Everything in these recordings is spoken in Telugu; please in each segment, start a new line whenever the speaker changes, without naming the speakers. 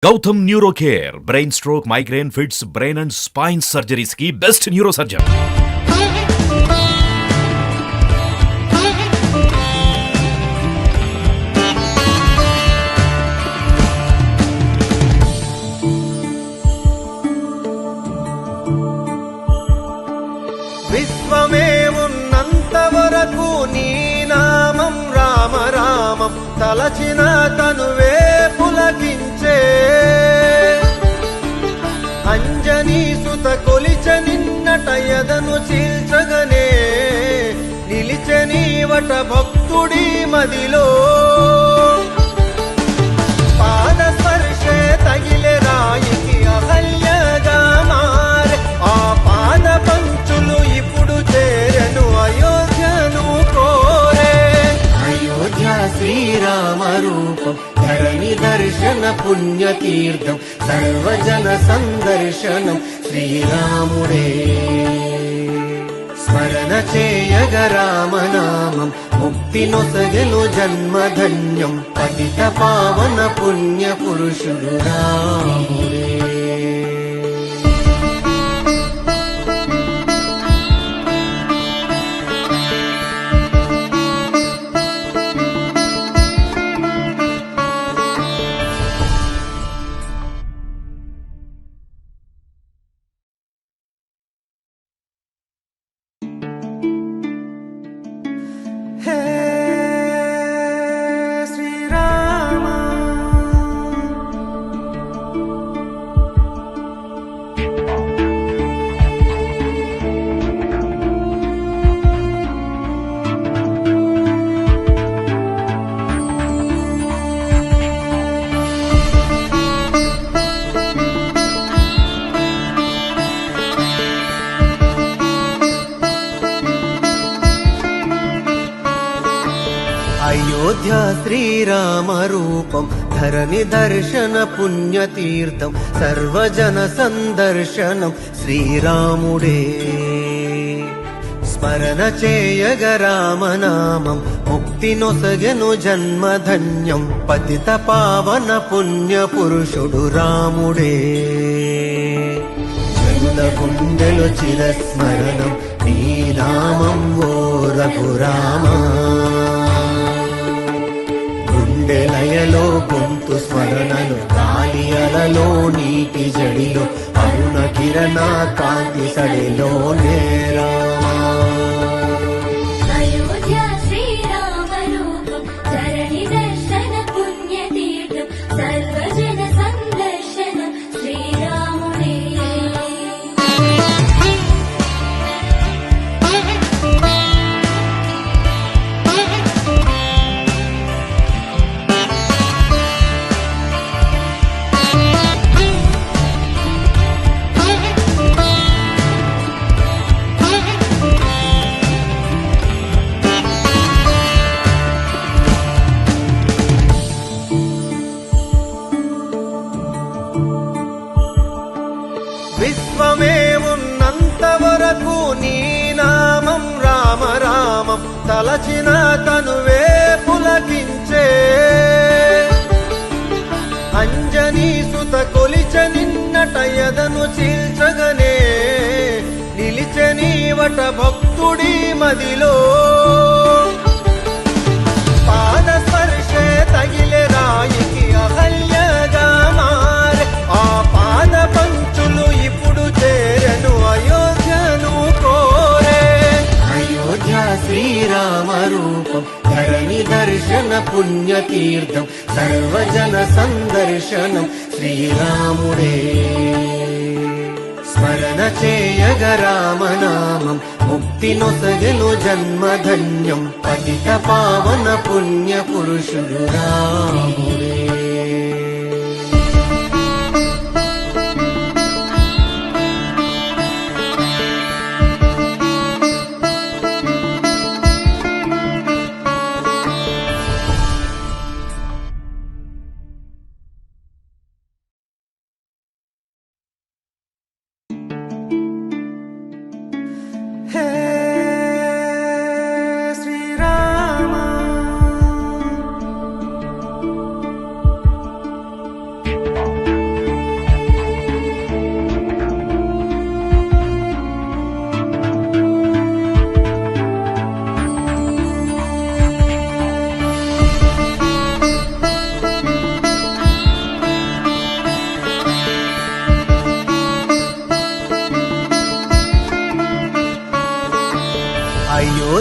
Gautam neuro care brain stroke migraine fits brain and spine surgeries కి బెస్ట్ న్యూరో సర్జన్.
విశ్వమే ఉన్నంత వరకు నీ నామం రామ రామం తలచిన తనువే పులకించే. అంజనీ సుత కొలిచ నిన్నట ఎదను చీల్చగనే నిలిచనీవట భక్తుడి మదిలో. పాద స్పర్శే తగిలే రాయికి అహల్యగా మారే ఆ పాద పంచులు ఇప్పుడు చేరెను అయోధ్యను కోరే. అయోధ్య శ్రీరామ రూపం ధరణి దర్శన పుణ్యతీర్థం సర్వజన సందర్శనం శ్రీరాముడే. స్మరణ చేయగ రామనామం ముక్తి నొసగెను జన్మధన్యం పతిత పావన పుణ్య పురుషుడు రాముడే. అయోధ్య శ్రీరామ రూపం ధరణి దర్శన పుణ్యతీర్థం సర్వజన సందర్శనం శ్రీరాముడే. స్మరణ చేయగ రామనామం ముక్తి నొసగెను జన్మధన్యం పతిత పావన పుణ్య పురుషుడు రాముడే. జనుల గుండెలు చిరస్మరణం నీ నామం ఓ రఘురామా. లయలో గొంతు స్మరణలు గాలి అలలో నీటి జడిలో అరుణ కిరణ కాంతి సడిలో నేరా. విశ్వమే ఉన్నంత వరకు నీ నామం రామ రామం తలచిన తనువే పులకించే. అంజనీ సుత కొలిచ నిన్నట ఎదను చీల్చగనే నిలిచనీవట భక్తుడి మదిలో. పాద స్పర్శే తగిలే రాయికి అహల్యగా మారే ఆ పాద పంచులు ఇప్పుడు చేరెను అయోధ్యను కోరే. అయోధ్య శ్రీరామ రూపం ధరణి దర్శన పుణ్యతీర్థం సర్వజన సందర్శనం శ్రీరాముడే. స్మరణ చేయగ రామనామం ముక్తి నొసగెను జన్మధన్యం పతిత పావన పుణ్య పురుషుడు రాముడే.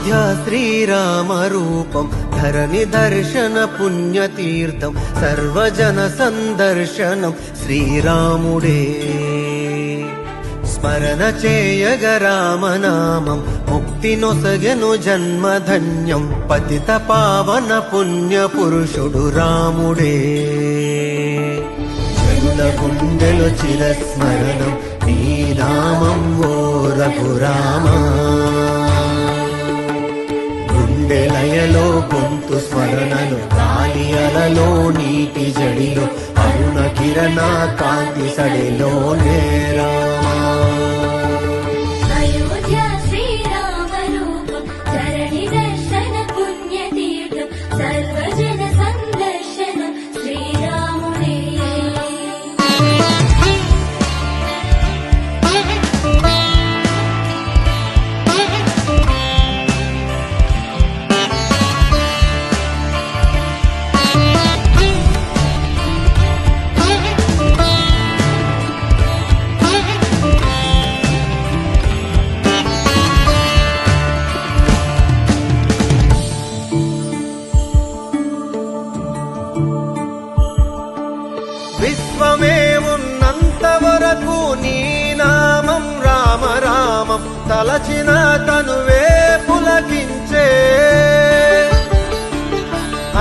అయోధ్య శ్రీరామ రూపం ధరణి దర్శన పుణ్యతీర్థం సర్వజన సందర్శనం శ్రీరాముడే స్మరణ చేయగ రామనామం ముక్తి నొసగెను జన్మధన్యం పతిత పావన పుణ్య పురుషుడు రాముడే జనుల గుండెలో చిరస్మరణం నీ నామం ఓ రఘురామా గుండెలయలో గొంతు స్మరణలు గాలి అలలో నీటి జడిలో అరుణ కిరణ కాంతి సడిలో నేరా
అయోధ్య శ్రీరామ రూపం ధరణి దర్శన పుణ్యతీర్థం సర్వజన సందర్శనం శ్రీరాముడే
విశ్వమే ఉన్నంత వరకు నీ నామం రామ రామం తలచిన తనువే పులకించే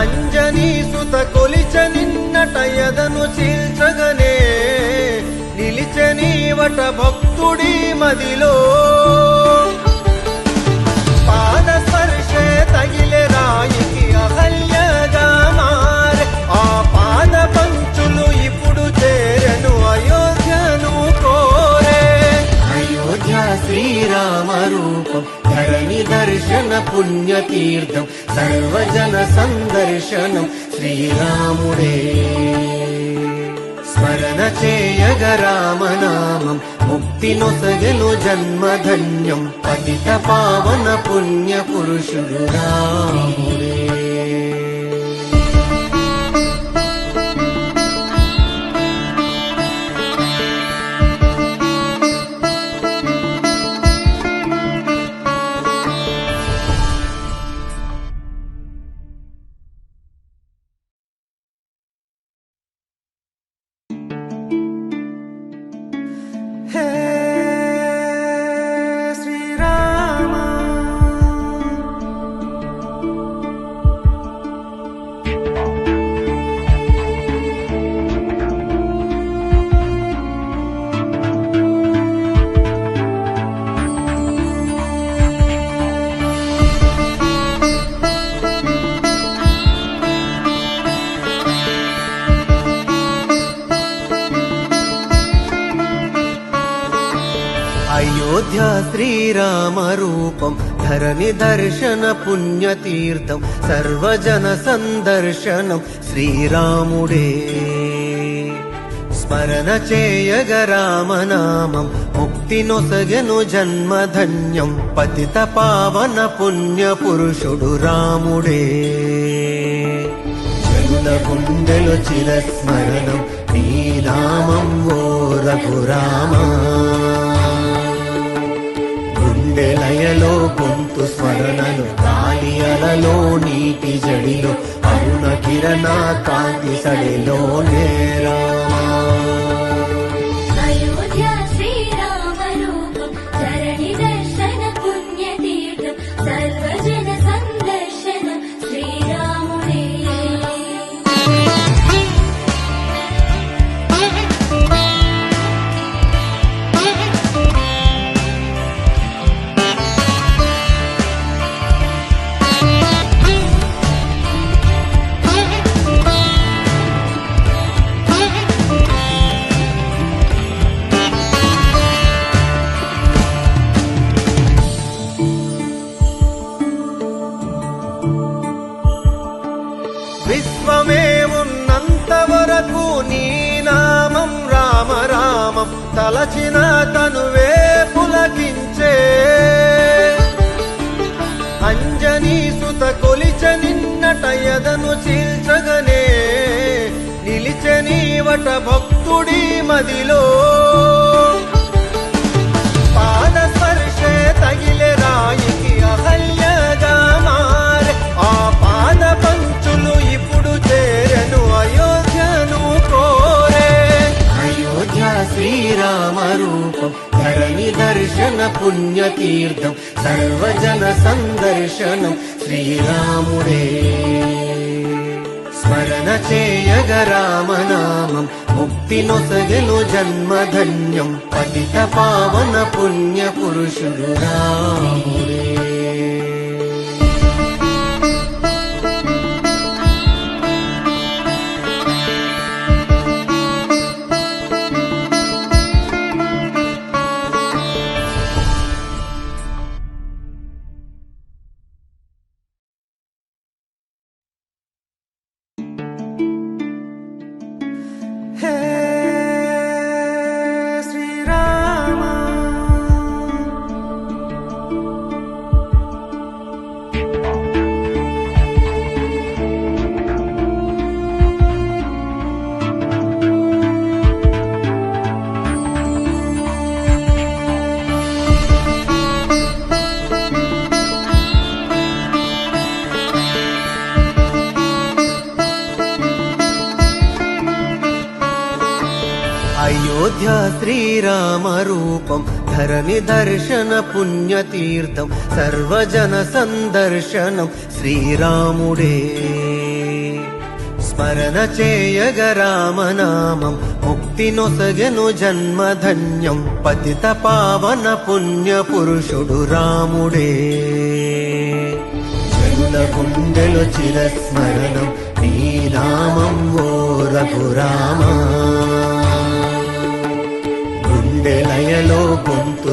అంజనీ సుత కొలిచ నిన్నట ఎదను చీల్చగనే నిలిచనీవట భక్తుడి మదిలో పాద స్పర్శే తగిలే రాయికి అహల్యగా మారే ఆ పాద పంచులు ఇప్పుడు చేరెను అయోధ్యను కోరే అయోధ్య శ్రీరామ రూపం ధరణి దర్శన పుణ్యతీర్థం సర్వజన సందర్శనం శ్రీరాముడే స్మరణ చేయగ రామనామం ముక్తి నొసగెను జన్మధన్యం పతిత పావన పుణ్య పురుషుడు రాముడే హే శ్రీరామ అయోధ్య శ్రీరామ రూపం ధరణి దర్శన పుణ్యతీర్థం సర్వజన సందర్శనం శ్రీరాముడే స్మరణ చేయగ రామనామం ముక్తి నొసగెను జన్మధన్యం పతిత పావన పుణ్య పురుషుడు రాముడే జనుల గుండెలో చిరస్మరణం నీ నామం ఓ రఘురామా గుండెలయలో గొంతు స్మరణలు గాలి అలలో నీటి జడిలో అరుణ కిరణ కాంతి సడిలో నేరా
అయోధ్య శ్రీరామ రూపం ధరణి దర్శన పుణ్యతీర్థం సర్వజన సందర్శనం శ్రీరాముడే
విశ్వమే ఉన్నంత వరకు నీ నామం రామ రామం తలచిన తనువే పులకించే అంజనీ సుత కొలిచ నిన్నట ఎదను చీల్చగనే నిలిచనీవట భక్తుడి మదిలో పాద స్పర్శే తగిలే రాయికి అహల్యగా శ్రీరామరూపం ధరణి దర్శన పుణ్యతీర్థం సర్వజన సందర్శనం శ్రీరాముడే స్మరణ చేయగ రామనామం ముక్తి నొసగెను జన్మధన్యం పతిత పావన పుణ్య పురుషుడు రాముడే హే శ్రీరామ అయోధ్య శ్రీరామరూపం ధరణి దర్శన పుణ్యతీర్థం సర్వజన సందర్శనం శ్రీరాముడే స్మరణ చేయగ రామనామం ముక్తి నొసగెను జన్మధన్యం పతిత పావన పుణ్య పురుషుడు రాముడే జనుల గుండెలు చిరస్మరణం నీ నామం ఓ రఘురామా గుండెలయలో గొంతు